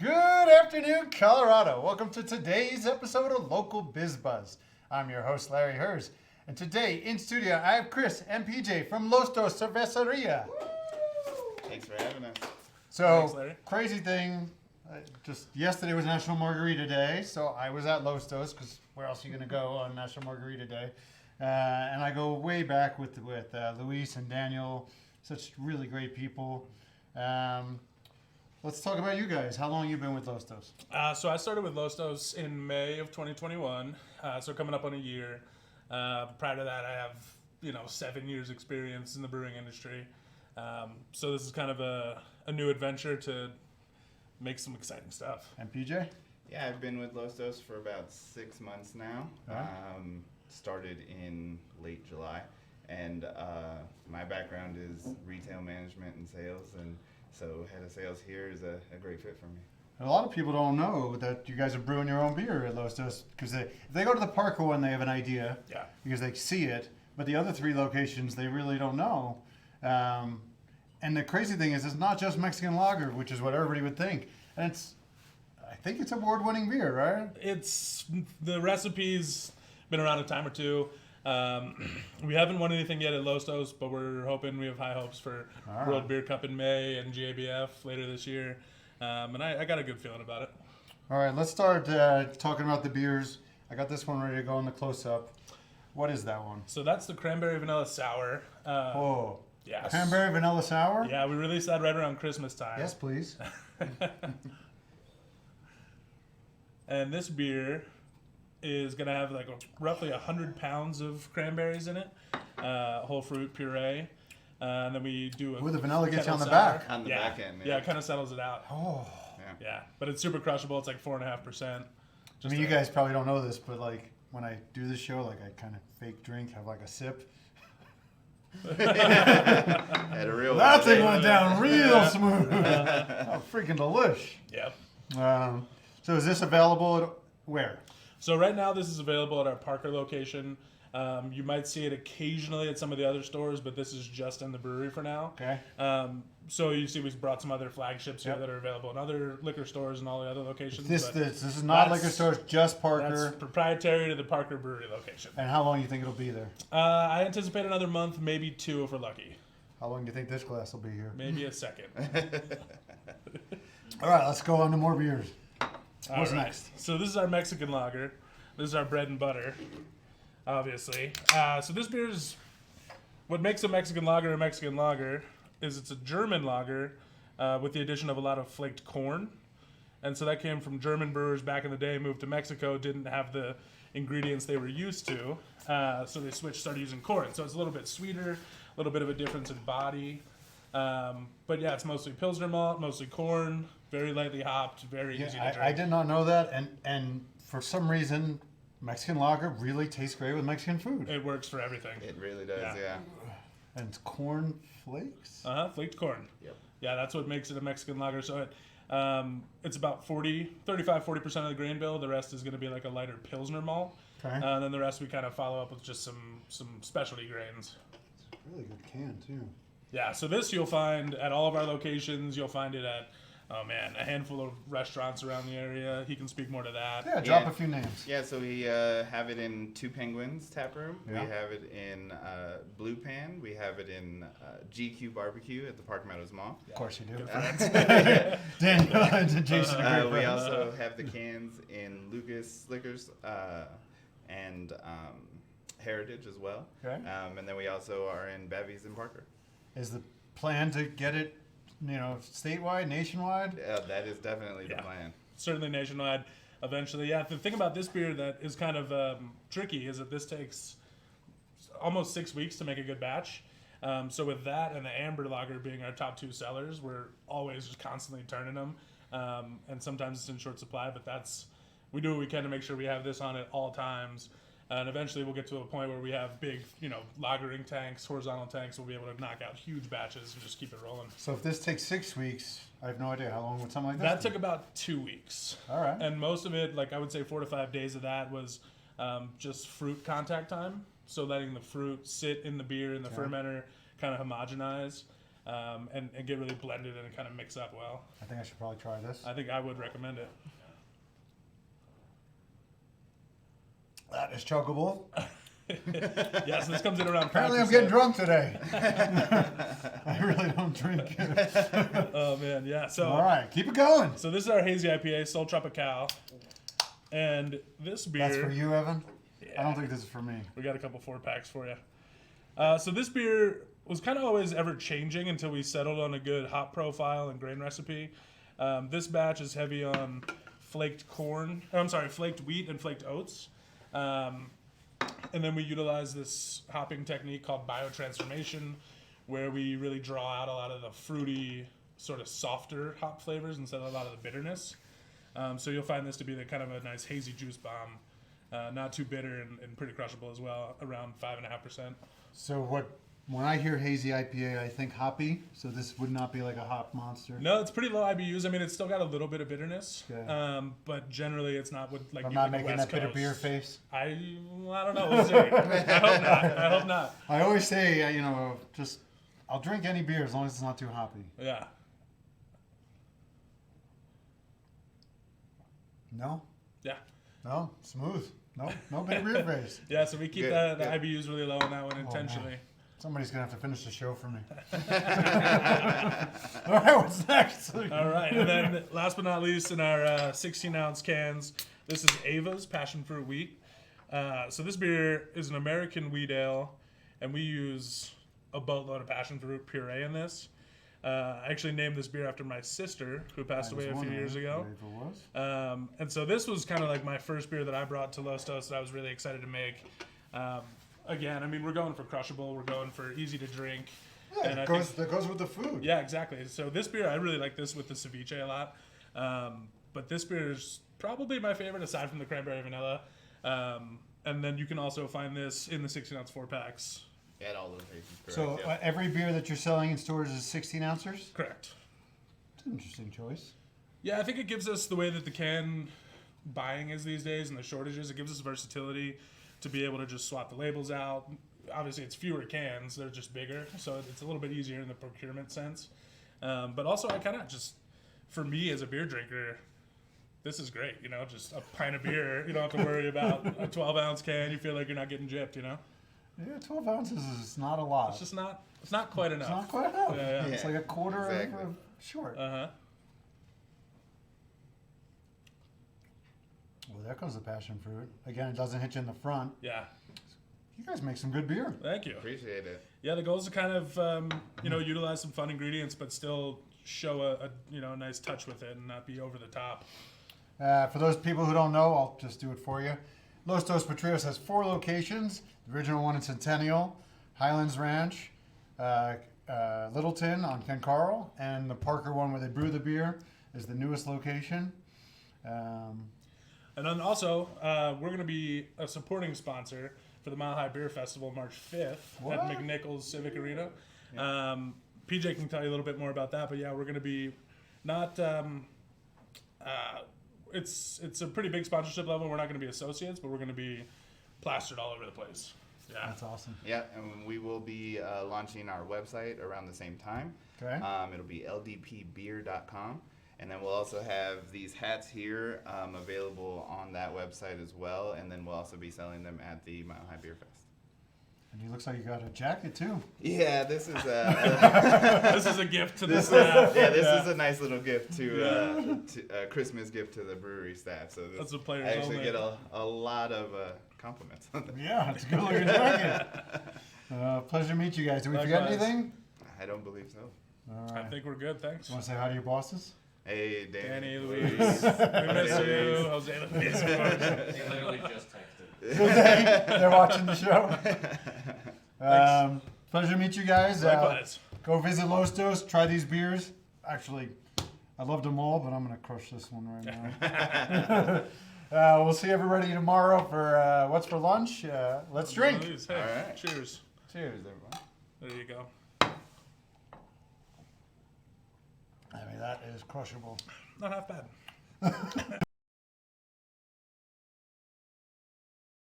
Good afternoon, Colorado. Welcome to today's episode of Local Biz Buzz. I'm your host, Larry Hers. And today in studio, I have Chris and PJ from Los Dos Cerveceria. Thanks for having us. So, Thanks, Larry. crazy thing, just yesterday was National Margarita Day, so I was at Los Dos, because where else are you going to go on National Margarita Day? And I go way back with Luis and Daniel, such really great people. Let's talk about you guys. How long have you been with Los Dos? So I started with Los Dos in May of 2021, so coming up on a year. Prior to that, I have 7 years experience in the brewing industry. So this is kind of a new adventure to make some exciting stuff. And PJ? Yeah, I've been with Los Dos for about 6 months now. Started in late July, and my background is retail management and sales, and so head of sales here is a great fit for me. A lot of people don't know that you guys are brewing your own beer at Los Dos, because if they go to the Parker one, they have an idea, because they see it, but the other 3 locations, they really don't know. And the crazy thing is, it's not just Mexican lager, which is what everybody would think. And I think it's award-winning beer, right? The recipe's been around a time or two. We haven't won anything yet at Los Dos, but we're hoping, we have high hopes for World Beer Cup in May and GABF later this year. And I got a good feeling about it. All right, let's start talking about the beers. I got this one ready to go in the close-up. What is that one? So that's the Cranberry Vanilla Sour. Yes. Cranberry Vanilla Sour? Yeah, we released that right around Christmas time. Yes, please. And this beer is going to have roughly 100 pounds of cranberries in it, whole fruit puree. And then we do the vanilla gets you on the sour. back. On the back end, Yeah, it kind of settles it out. Oh. Yeah, but it's super crushable. It's like 4.5%. I mean, you guys probably don't know this, but when I do this show, I kind of fake drink, have a sip. Had a real That thing went down real smooth. Oh, freaking delish. Yep. So is this available at where? So right now this is available at our Parker location. You might see it occasionally at some of the other stores, but this is just in the brewery for now. Okay. So you see we've brought some other flagships here that are available in other liquor stores and all the other locations. This is not liquor stores, just Parker. That's proprietary to the Parker Brewery location. And how long do you think it'll be there? I anticipate another month, maybe 2 if we're lucky. How long do you think this glass will be here? Maybe a second. All right, let's go on to more beers. What's next? So this is our Mexican lager. This is our bread and butter, obviously. So this beer is what makes a Mexican lager is it's a German lager with the addition of a lot of flaked corn. And so that came from German brewers back in the day, moved to Mexico, didn't have the ingredients they were used to. So they started using corn. So it's a little bit sweeter, a little bit of a difference in body. But yeah, it's mostly Pilsner malt, mostly corn, very lightly hopped, very easy to drink. I did not know that, and for some reason, Mexican lager really tastes great with Mexican food. It works for everything. It really does, yeah. And it's corn flakes? Flaked corn. Yep. Yeah, that's what makes it a Mexican lager. So it's about 35-40% of the grain bill. The rest is going to be like a lighter Pilsner malt. Okay. And then the rest we kind of follow up with just some specialty grains. It's a really good can, too. Yeah, so this you'll find at all of our locations. You'll find it at, a handful of restaurants around the area. He can speak more to that. Yeah, drop a few names. Yeah, so we have it in Two Penguins Tap Room. Yeah. We have it in Blue Pan. We have it in GQ Barbecue at the Park Meadows Mall. Of course you do. Daniel and Jason. We also have the cans in Lucas Liquors and Heritage as well. Okay. And then we also are in Bevy's and Parker. Is the plan to get it, statewide, nationwide? Yeah, that is definitely the plan. Certainly nationwide eventually. Yeah, the thing about this beer that is kind of tricky is that this takes almost 6 weeks to make a good batch. So with that and the amber lager being our top 2 sellers, we're always just constantly turning them. And sometimes it's in short supply, but we do what we can to make sure we have this on at all times. And eventually we'll get to a point where we have big, lagering tanks, horizontal tanks. We'll be able to knock out huge batches and just keep it rolling. So if this takes 6 weeks, I have no idea how long would something like this That take? took about 2 weeks. All right. And most of it, I would say 4 to 5 days of that was just fruit contact time. So letting the fruit sit in the beer in the fermenter, kind of homogenize. and get really blended and kind of mix up well. I think I should probably try this. I think I would recommend it. That is chuggable. Yes, this comes in around. Apparently, 5%. I'm getting drunk today. I really don't drink. Oh man, yeah. So all right, keep it going. So this is our hazy IPA, Sol Tropical, and this beer. That's for you, Evan. Yeah. I don't think this is for me. We got a couple 4-packs for you. So this beer was kind of always ever changing until we settled on a good hop profile and grain recipe. This batch is heavy on flaked wheat and flaked oats. And then we utilize this hopping technique called biotransformation, where we really draw out a lot of the fruity, sort of softer hop flavors instead of a lot of the bitterness. So you'll find this to be the kind of a nice hazy juice bomb, not too bitter and pretty crushable as well, around 5.5%. So when I hear hazy IPA, I think hoppy. So this would not be like a hop monster. No, it's pretty low IBUs. I mean, it's still got a little bit of bitterness, Okay. but generally it's not with like. I'm you not in the making West that bitter Coast. beer face. I don't know. We'll see. I hope not. I hope not. I always say, just I'll drink any beer as long as it's not too hoppy. Yeah. No, Yeah. no, smooth. No bitter beer face. Yeah. So we keep Good, the good. IBUs really low on that one intentionally. Somebody's gonna have to finish the show for me. All right, what's next? All right, and then last but not least, in our 16-ounce cans, this is Ava's Passion Fruit Wheat. So this beer is an American wheat ale, and we use a boatload of passion fruit puree in this. I actually named this beer after my sister, who passed away a few years ago. And so this was kind of like my first beer that I brought to Los Dos that I was really excited to make. Again, I mean, we're going for crushable, we're going for easy to drink. Yeah, and that goes with the food. Yeah, exactly. So this beer, I really like this with the ceviche a lot. But this beer is probably my favorite aside from the cranberry vanilla. And then you can also find this in the 16-ounce 4-packs. At all locations. Correct, So yeah. every beer that you're selling in stores is 16 ounces? Correct. It's an interesting choice. Yeah, I think it gives us the way that the can buying is these days and the shortages. It gives us versatility to be able to just swap the labels out. Obviously, it's fewer cans. They're just bigger. So it's a little bit easier in the procurement sense. But also, I kind of just, for me as a beer drinker, this is great. Just a pint of beer. You don't have to worry about a 12-ounce can. You feel like you're not getting gypped, Yeah, 12 ounces is not a lot. It's just not, it's not quite enough. It's not quite enough. Yeah. It's like a quarter Exactly. of short. Uh-huh. Well, there comes the passion fruit. Again, it doesn't hit you in the front. Yeah. You guys make some good beer. Thank you. Appreciate it. Yeah, the goal is to kind of, utilize some fun ingredients, but still show a nice touch with it and not be over the top. For those people who don't know, I'll just do it for you. Los Dos Potrillos has 4 locations. The original one in Centennial, Highlands Ranch, Littleton on Ken Carl, and the Parker one where they brew the beer is the newest location. And then also, we're going to be a supporting sponsor for the Mile High Beer Festival March 5th What? at McNichols Civic Arena. PJ can tell you a little bit more about that, but yeah, we're going to be not... it's a pretty big sponsorship level. We're not going to be associates, but we're going to be plastered all over the place. Yeah. That's awesome. Yeah, and we will be launching our website around the same time. Okay. It'll be ldpbeer.com. And then we'll also have these hats here available on that website as well. And then we'll also be selling them at the Mile High Beer Fest. And you looks like you got a jacket too. Yeah, this is This is a gift to the staff. this is a nice little gift to a Christmas gift to the brewery staff. So That's what players I actually only. get a lot of compliments on that. Yeah, it's a good looking jacket. Pleasure to meet you guys. Did we forget Likewise. anything? I don't believe so. All I right. think we're good. Thanks. Want to say hi to your bosses? Hey, Danny, Luis. Luis. We miss you. Jose Luis, of course. They literally just texted. They're watching the show. Pleasure to meet you guys. Likewise. Go visit Los Dos. Try these beers. Actually, I loved them all, but I'm going to crush this one right now. We'll see everybody tomorrow for What's for Lunch. Let's drink. Luis, hey, All right. cheers. Cheers, everyone. There you go. I mean, that is crushable. Not half bad.